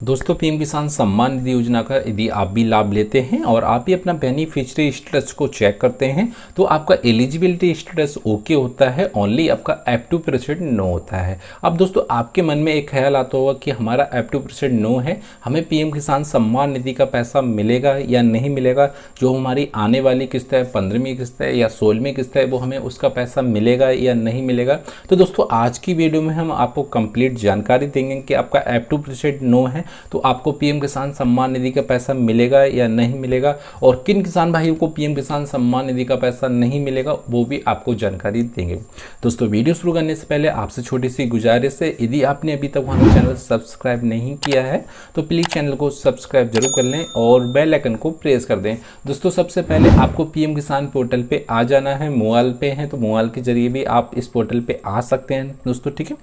दोस्तों पीएम किसान सम्मान निधि योजना का यदि आप भी लाभ लेते हैं और आप भी अपना बेनिफिशियरी स्टेटस को चेक करते हैं तो आपका एलिजिबिलिटी स्टेटस ओके होता है, ओनली आपका F2% नो होता है। अब दोस्तों आपके मन में एक ख्याल आता होगा कि हमारा F2% नो है, हमें पीएम किसान सम्मान निधि का पैसा मिलेगा या नहीं मिलेगा, जो हमारी आने वाली किस्त है 15वीं किस्त है या 16वीं किस्त है वो हमें उसका पैसा मिलेगा या नहीं मिलेगा। तो दोस्तों आज की वीडियो में हम आपको कंप्लीट जानकारी देंगे कि आपका F2% नो है तो आपको पीएम किसान सम्मान निधि का पैसा मिलेगा या नहीं मिलेगा, और किन किसान भाइयों को पीएम किसान सम्मान निधि का पैसा नहीं मिलेगा वो भी आपको जानकारी देंगे। दोस्तों वीडियो शुरू करने से पहले आपसे छोटी सी गुजारिश है, यदि आपने अभी तक हमारा चैनल सब्सक्राइब नहीं किया है तो प्लीज़ चैनल को सब्सक्राइब जरूर कर लें और बेल आइकन को प्रेस कर दें। दोस्तों सबसे पहले आपको पीएम किसान पोर्टल पे आ जाना है, मोबाइल पे हैं तो मोबाइल के जरिए भी आप इस पोर्टल पे आ सकते हैं दोस्तों, ठीक है।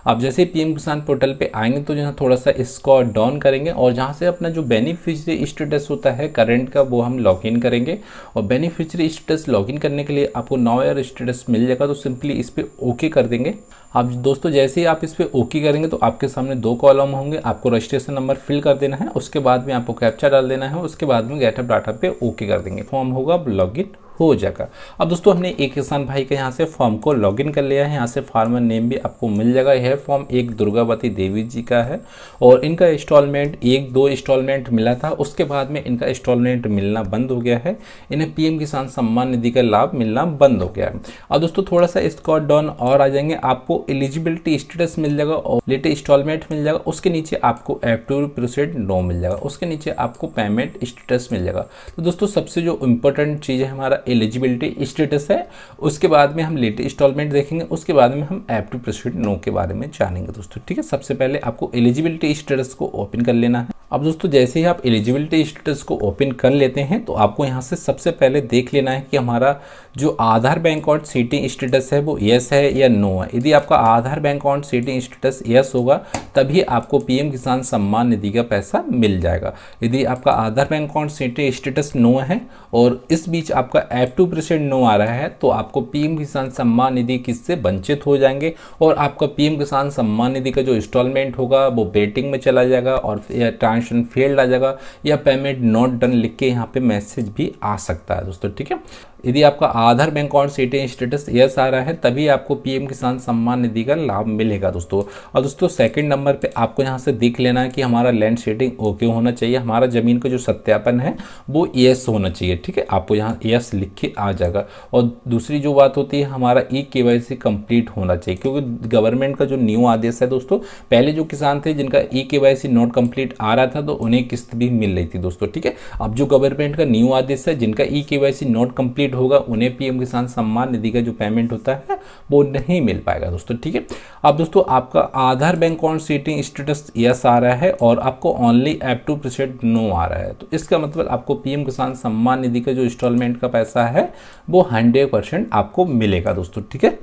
आप जैसे पीएम किसान पोर्टल पे आएंगे तो यहाँ थोड़ा सा इसको डाउन करेंगे और जहाँ से अपना जो बेनिफिशियरी स्टेटस होता है करंट का वो हम लॉगिन करेंगे, और बेनिफिशियरी स्टेटस लॉगिन करने के लिए आपको नाउ ईयर स्टेटस मिल जाएगा तो सिंपली इस पर ओके कर देंगे। अब दोस्तों जैसे ही आप इस पर ओके करेंगे तो आपके सामने दो कॉलम होंगे, आपको रजिस्ट्रेशन नंबर फिल कर देना है, उसके बाद में आपको कैप्चा डाल देना है, उसके बाद में गेटअप डाटा पे ओके कर देंगे, फॉर्म होगा लॉगिन हो जाएगा। अब दोस्तों हमने एक किसान भाई के यहाँ से फॉर्म को लॉगिन कर लिया है, यहाँ से फार्मर नेम भी आपको मिल जाएगा। यह फॉर्म एक दुर्गावती देवी जी का है और इनका इंस्टॉलमेंट 1-2 इंस्टॉलमेंट मिला था, उसके बाद में इनका इंस्टॉलमेंट मिलना बंद हो गया है, इन्हें पीएम किसान सम्मान निधि का लाभ मिलना बंद हो गया है। अब दोस्तों थोड़ा सा इसको डाउन और आ जाएंगे, आपको एलिजिबिलिटी स्टेटस मिल जाएगा और लेटेस्ट इंस्टॉलमेंट मिल जाएगा, उसके नीचे आपको F2% नो मिल जाएगा, उसके नीचे आपको पेमेंट स्टेटस मिल जाएगा। तो दोस्तों सबसे जो इम्पोर्टेंट चीज़ है हमारा एलिजिबिलिटी स्टेटस है, उसके बाद में हम लेटेस्ट इंस्टॉलमेंट देखेंगे, उसके बाद में हम F2% नो के बारे में जानेंगे दोस्तों, ठीक है। सबसे पहले आपको एलिजिबिलिटी स्टेटस को ओपन कर लेना है। अब दोस्तों जैसे ही आप एलिजिबिलिटी स्टेटस को ओपन कर लेते हैं तो आपको यहाँ से सबसे पहले देख लेना है कि हमारा जो Aadhaar bank account seeding status है वो यस है या नो है। यदि आपका Aadhaar bank account seeding status yes होगा तभी आपको पीएम किसान सम्मान निधि का पैसा मिल जाएगा। यदि आपका Aadhaar bank account seeding status no है और इस बीच आपका F2% नो आ रहा है तो आपको पीएम किसान सम्मान निधि किससे वंचित हो जाएंगे और आपका पीएम किसान सम्मान निधि का जो इंस्टॉलमेंट होगा वो वेटिंग में चला जाएगा और ट्रांजेक्शन फेल्ड आ जाएगा या पेमेंट नॉट डन लिख के यहाँ पे मैसेज भी आ सकता है दोस्तों, ठीक है। यदि आपका Aadhaar bank account seeding status yes आ रहा है तभी आपको पीएम किसान सम्मान निधि का लाभ मिलेगा दोस्तों। और दोस्तों सेकंड नंबर पे आपको यहाँ से देख लेना है कि हमारा लैंड सेटिंग ओके होना चाहिए, हमारा ज़मीन का जो सत्यापन है वो यस होना चाहिए, ठीक है। आपको यहाँ यस लिख के आ जाएगा। और दूसरी जो बात होती है हमारा KYC कंप्लीट होना चाहिए, क्योंकि गवर्नमेंट का जो न्यू आदेश है दोस्तों, पहले जो किसान थे जिनका KYC नॉट कंप्लीट आ रहा था तो उन्हें किस्त भी मिल रही थी दोस्तों, ठीक है। अब जो गवर्नमेंट का न्यू आदेश है जिनका KYC नॉट कंप्लीट होगा उन्हें पीएम किसान सम्मान निधि का जो पेमेंट होता है वो नहीं मिल पाएगा दोस्तों, ठीक है। अब दोस्तों आपका Aadhaar bank account seeding status yes आ रहा है और आपको ओनली F2% नो आ रहा है, तो इसका मतलब आपको पीएम किसान सम्मान निधि का जो इंस्टॉलमेंट का पैसा है वो 100% आपको मिलेगा दोस्तों, ठीक है।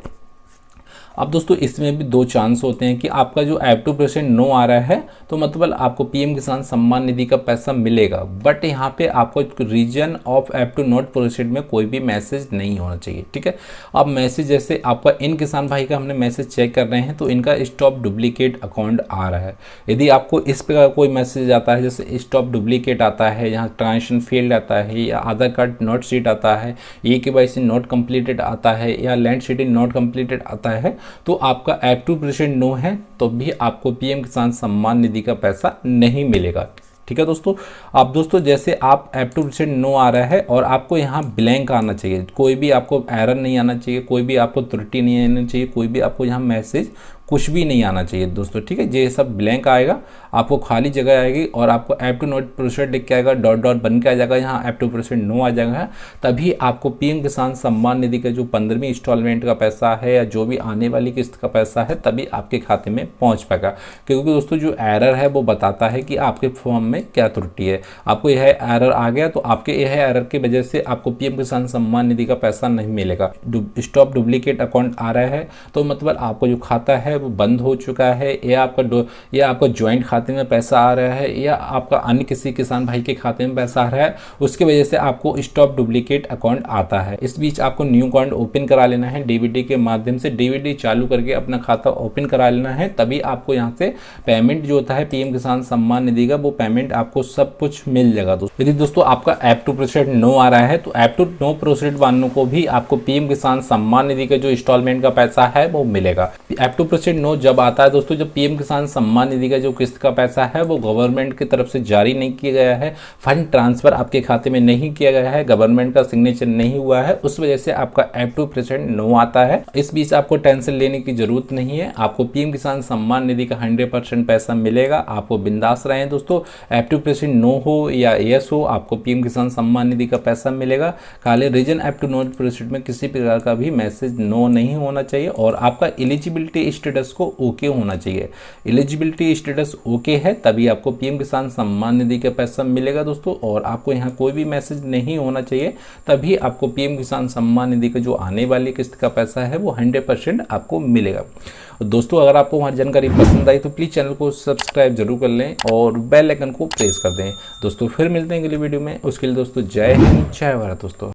अब दोस्तों इसमें भी दो चांस होते हैं कि आपका जो F2% नो आ रहा है तो मतलब आपको पीएम किसान सम्मान निधि का पैसा मिलेगा, बट यहाँ पे आपको reason of F2 not proceed में कोई भी मैसेज नहीं होना चाहिए, ठीक है। अब मैसेज जैसे आपका इन किसान भाई का हमने मैसेज चेक कर रहे हैं तो इनका स्टॉप डुप्लीकेट अकाउंट आ रहा है। यदि आपको इस पर कोई मैसेज आता है जैसे स्टॉप डुप्लीकेट आता है, यहाँ ट्रांजेक्शन फेल्ड आता है या आधार कार्ड नॉट सीट आता है, KYC नॉट कंप्लीटेड आता है या लैंड सीटिंग नॉट कंप्लीटेड आता है, तो आपका F2% नो है तो भी आपको पीएम किसान सम्मान निधि का पैसा नहीं मिलेगा, ठीक है दोस्तों। आप दोस्तों जैसे आप F2% नो आ रहा है और आपको यहाँ ब्लैंक आना चाहिए, कोई भी आपको एरर नहीं आना चाहिए, कोई भी आपको त्रुटि नहीं आनी चाहिए, कोई भी आपको यहाँ मैसेज कुछ भी नहीं आना चाहिए दोस्तों, ठीक है। ये सब ब्लैंक आएगा, आपको खाली जगह आएगी और आपको F2 नॉट प्रोसीड लिख के आएगा, डॉट डॉट बन के आ जाएगा, यहाँ F2% नो आ जाएगा, तभी आपको पीएम किसान सम्मान निधि का जो 15वीं इंस्टॉलमेंट का पैसा है या जो भी आने वाली किस्त का पैसा है तभी आपके खाते में पहुँच पाएगा। क्योंकि दोस्तों जो एरर है वो बताता है कि आपके फॉर्म में क्या त्रुटि है, आपको यह एरर आ गया तो आपके यह एरर की वजह से आपको पीएम किसान सम्मान निधि का पैसा नहीं मिलेगा। स्टॉप डुप्लीकेट अकाउंट आ रहा है तो मतलब आपको जो खाता है है वो बंद हो चुका है, या आपका ज्वाइंट खाते में पैसा आ रहा है, या आपका अन्य किसी किसान भाई के खाते में पैसा आ रहा है, उसकी वजह से आपको स्टॉप डुप्लीकेट अकाउंट आता है। इस बीच आपको न्यू अकाउंट ओपन करा लेना है, डीबीटी के माध्यम से डीबीटी चालू करके अपना खाता ओपन करा लेना है, तभी आपको यहाँ से पेमेंट जो होता है पीएम किसान सम्मान निधि का, वो पेमेंट आपको सब कुछ मिल जाएगा। यदि दोस्तों आपका ऐप टू प्रोसीड नो आ रहा है तो ऐप टू नो प्रोसीड वालों को भी आपको पीएम किसान सम्मान निधि का जो इंस्टॉलमेंट का पैसा है वो मिलेगा। ऐप टू प्रोसीड नो जब आता है दोस्तों, जब पीएम किसान सम्मान निधि का जो किस्त का पैसा है वो गवर्नमेंट की तरफ से जारी नहीं किया गया है, फंड ट्रांसफर आपके खाते में नहीं किया गया है, गवर्नमेंट का सिग्नेचर नहीं हुआ है, उस वजह से आपका ऐप टू प्रोसीड नो आता है। इस बीच आपको टेंशन लेने की जरूरत नहीं है, आपको पीएम किसान सम्मान निधि का 100% पैसा मिलेगा। आपको बिंदास रहें दोस्तों, ऐप टू प्रोसीड नो हो या यस हो, आपको पीएम किसान सम्मान निधि का पैसा मिलेगा। खाली reason app to know proceed में किसी प्रकार का भी मैसेज नो नहीं होना चाहिए और आपका एलिजिबिलिटी स्टेटस को ओके होना चाहिए। एलिजिबिलिटी स्टेटस ओके है तभी आपको पीएम किसान सम्मान निधि का पैसा मिलेगा दोस्तों, और आपको यहाँ कोई भी मैसेज नहीं होना चाहिए, तभी आपको पीएम किसान सम्मान निधि का जो आने वाली किस्त का पैसा है वो 100% आपको मिलेगा। दोस्तों अगर आपको हमारी जानकारी पसंद आई तो प्लीज़ चैनल को सब्सक्राइब जरूर कर लें और बेल आइकन को प्रेस कर दें। दोस्तों फिर मिलते हैं अगली वीडियो में, उसके लिए दोस्तों जय हिंद जय भारत दोस्तों।